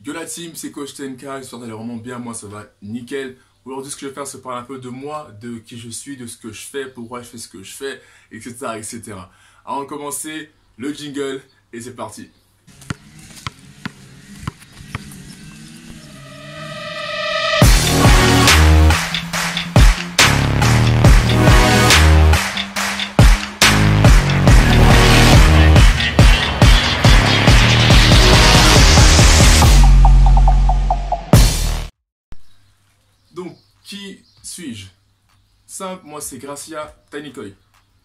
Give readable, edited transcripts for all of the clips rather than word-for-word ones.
Yo la team, c'est Coach TNK, j'espère d'aller vraiment bien, moi ça va nickel. Aujourd'hui ce que je vais faire c'est parler un peu de moi, de qui je suis, de ce que je fais, pourquoi je fais ce que je fais, etc. etc. Avant de commencer, le jingle et c'est parti. Donc, qui suis-je? Simple, moi c'est Gracia Tanikoy.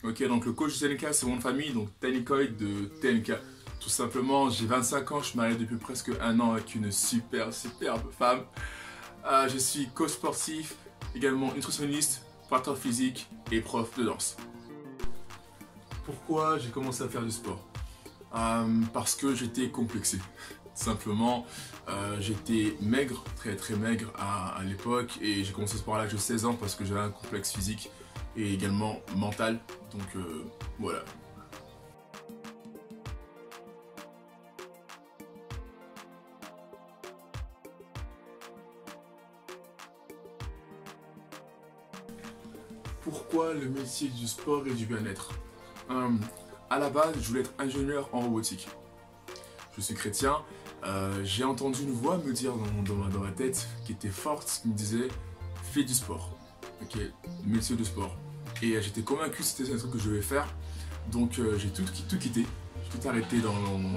Ok, donc le coach de TNK c'est mon nom de famille, donc Tanikoy de TNK. Tout simplement, j'ai 25 ans, je suis marié depuis presque un an avec une superbe femme. Je suis coach sportif, également nutritionniste, préparateur physique et prof de danse. Pourquoi j'ai commencé à faire du sport? Parce que j'étais complexé. Simplement, j'étais maigre, très maigre à l'époque et j'ai commencé le sport à l'âge de 16 ans parce que j'avais un complexe physique et également mental. Donc voilà. Pourquoi le métier du sport et du bien-être? À la base, je voulais être ingénieur en robotique. Je suis chrétien, j'ai entendu une voix me dire dans ma tête qui était forte, qui me disait fais du sport, ok, métier de sport. Et j'étais convaincu que c'était un truc que je devais faire, donc j'ai tout quitté, j'ai tout arrêté dans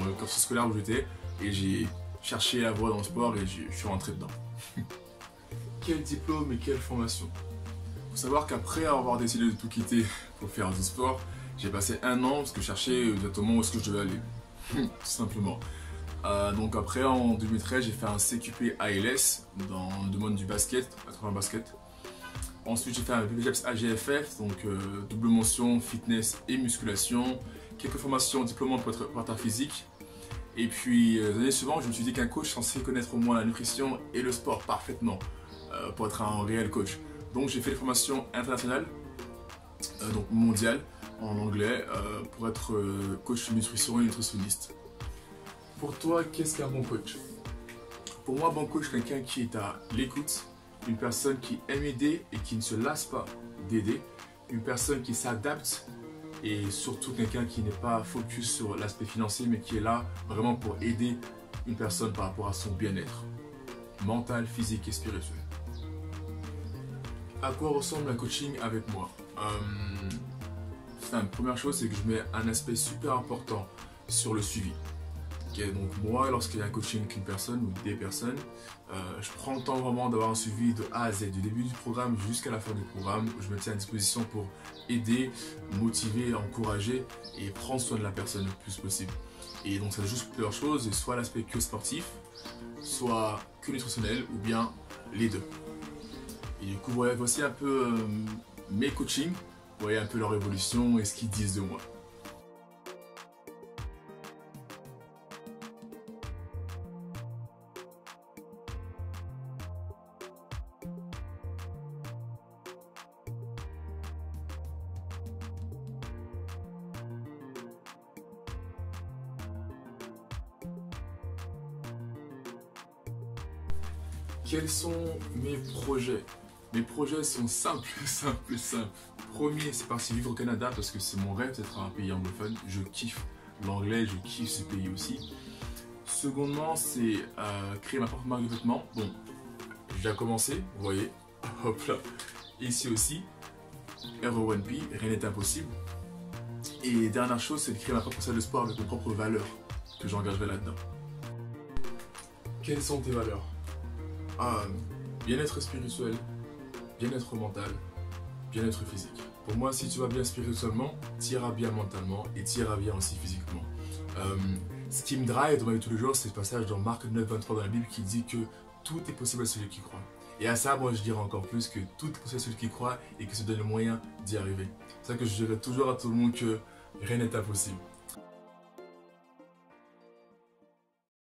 le cursus scolaire où j'étais et j'ai cherché la voie dans le sport et je suis rentré dedans. Quel diplôme et quelle formation? Faut savoir qu'après avoir décidé de tout quitter pour faire du sport, j'ai passé un an parce que je cherchais exactement où est-ce que je devais aller. Tout simplement. Donc après en 2013 j'ai fait un CQP ALS dans le domaine du basket, à travers le basket. Ensuite j'ai fait un BPJEPS AGFF, donc double mention fitness et musculation, quelques formations diplômantes pour être préparateur physique. Et puis les années suivantes je me suis dit qu'un coach est censé connaître au moins la nutrition et le sport parfaitement pour être un réel coach. Donc j'ai fait des formations internationales, donc mondiales, en anglais pour être coach de nutrition et nutritionniste. Pour toi, qu'est-ce qu'un bon coach? Pour moi, un bon coach, quelqu'un qui est à l'écoute, une personne qui aime aider et qui ne se lasse pas d'aider, une personne qui s'adapte et surtout quelqu'un qui n'est pas focus sur l'aspect financier mais qui est là vraiment pour aider une personne par rapport à son bien-être mental, physique et spirituel. À quoi ressemble un coaching avec moi? La première chose, c'est que je mets un aspect super important sur le suivi. Okay, donc moi, lorsqu'il y a un coaching avec une personne ou des personnes, je prends le temps vraiment d'avoir un suivi de A à Z, du début du programme jusqu'à la fin du programme. Je me tiens à disposition pour aider, motiver, encourager et prendre soin de la personne le plus possible. Et donc ça joue plusieurs choses, soit l'aspect que sportif, soit que nutritionnel ou bien les deux. Et du coup, voilà, voici un peu mes coachings. Vous voyez un peu leur évolution et ce qu'ils disent de moi. Quels sont mes projets? Mes projets sont simples. Premier, c'est parti vivre au Canada parce que c'est mon rêve d'être un pays anglophone. Je kiffe l'anglais, je kiffe ce pays aussi. Secondement, c'est créer ma propre marque de vêtements. Bon, j'ai déjà commencé, vous voyez. Hop là. Ici aussi, Hero1P, rien n'est impossible. Et dernière chose, c'est de créer ma propre salle de sport avec mes propres valeurs que j'engagerai là-dedans. Quelles sont tes valeurs? Bien-être spirituel, bien-être mental, bien-être physique. Pour moi, si tu vas bien spirituellement, tu iras bien mentalement et tu iras bien aussi physiquement. Ce qui me drive dans ma vie de tous les jours, c'est le passage dans Marc 9, 23 dans la Bible qui dit que tout est possible à celui qui croit. Et à ça, moi, je dirais encore plus que tout est possible à celui qui croit et que se donne le moyen d'y arriver. C'est ça que je dirais toujours à tout le monde que rien n'est impossible.